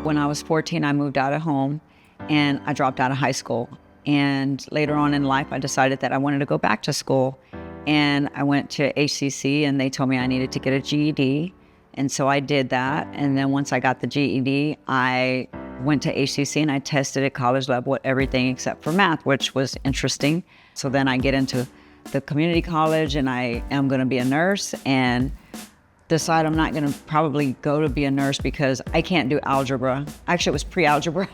When I was 14, I moved out of home and I dropped out of high school. And later on in life, I decided that I wanted to go back to school. And I went to HCC and they told me I needed to get a GED. And so I did that. And then once I got the GED, I went to HCC and I tested at college level with everything except for math, which was interesting. So then I get into the community college and I am going to be a nurse and decide I'm not going to probably go to be a nurse because I can't do algebra. Actually, it was pre-algebra.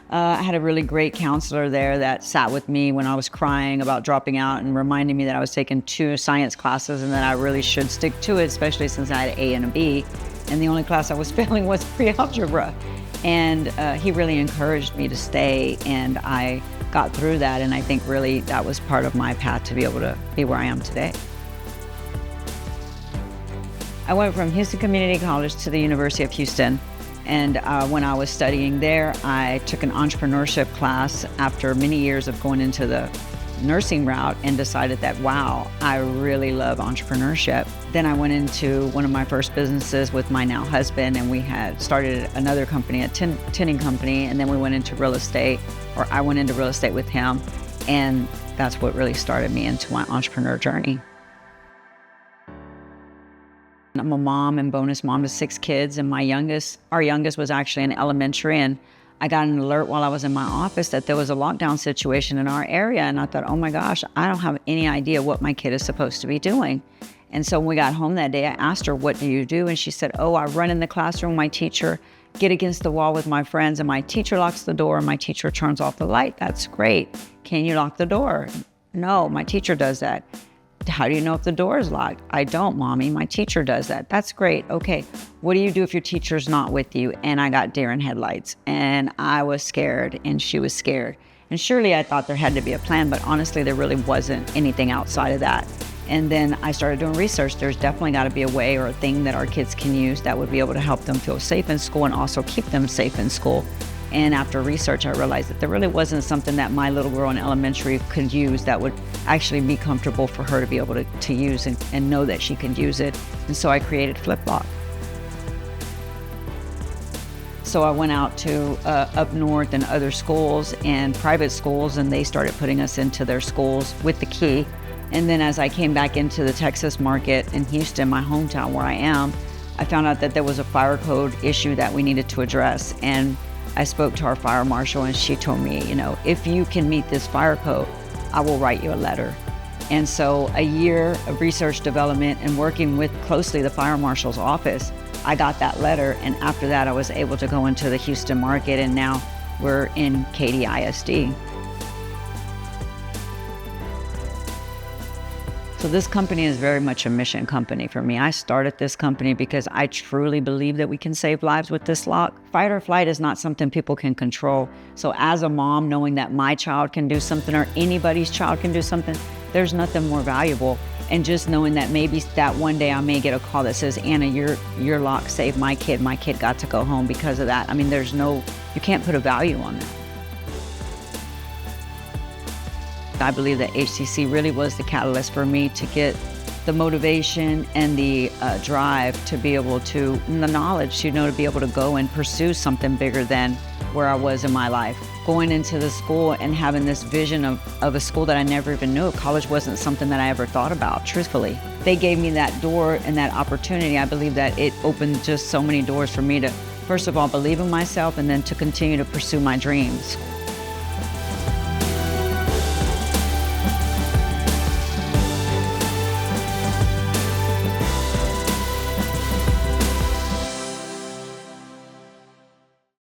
I had a really great counselor there that sat with me when I was crying about dropping out and reminding me that I was taking 2 science classes and that I really should stick to it, especially since I had an A and a B. And the only class I was failing was pre-algebra. And he really encouraged me to stay, and I got through that. And I think really that was part of my path to be able to be where I am today. I went from Houston Community College to the University of Houston. And when I was studying there, I took an entrepreneurship class after many years of going into the nursing route and decided that, wow, I really love entrepreneurship. Then I went into one of my first businesses with my now husband, and we had started another company, a tinning company, and then we went into real estate, or I went into real estate with him, and that's what really started me into my entrepreneur journey. I'm a mom and bonus mom to 6 kids, and our youngest was actually in elementary, and I got an alert while I was in my office that there was a lockdown situation in our area, and I thought, oh my gosh, I don't have any idea what my kid is supposed to be doing. And so when we got home that day, I asked her, what do you do? And she said, oh, I run in the classroom, my teacher, get against the wall with my friends, and my teacher locks the door, and my teacher turns off the light. That's great. Can you lock the door? No, my teacher does that. How do you know if the door is locked? I don't, Mommy. My teacher does that. That's great. Okay, what do you do if your teacher's not with you? And I got deer in headlights, and I was scared, and she was scared. And surely I thought there had to be a plan, but honestly, there really wasn't anything outside of that. And then I started doing research. There's definitely got to be a way or a thing that our kids can use that would be able to help them feel safe in school and also keep them safe in school. And after research, I realized that there really wasn't something that my little girl in elementary could use that would actually be comfortable for her to be able to use and know that she could use it. And so I created FlipLock. So I went out to up north and other schools and private schools, and they started putting us into their schools with the key. And then as I came back into the Texas market in Houston, my hometown where I am, I found out that there was a fire code issue that we needed to address. And I spoke to our fire marshal, and she told me, if you can meet this fire code, I will write you a letter. And so a year of research development and working with closely the fire marshal's office, I got that letter. And after that, I was able to go into the Houston market, and now we're in Katy ISD. So this company is very much a mission company for me. I started this company because I truly believe that we can save lives with this lock. Fight or flight is not something people can control. So as a mom, knowing that my child can do something or anybody's child can do something, there's nothing more valuable. And just knowing that maybe that one day I may get a call that says, Anna, your lock saved my kid. My kid got to go home because of that. I mean, you can't put a value on that. I believe that HCC really was the catalyst for me to get the motivation and the drive to be able to, and the knowledge, to be able to go and pursue something bigger than where I was in my life. Going into the school and having this vision of a school that I never even knew. College wasn't something that I ever thought about, truthfully. They gave me that door and that opportunity. I believe that it opened just so many doors for me to, first of all, believe in myself and then to continue to pursue my dreams.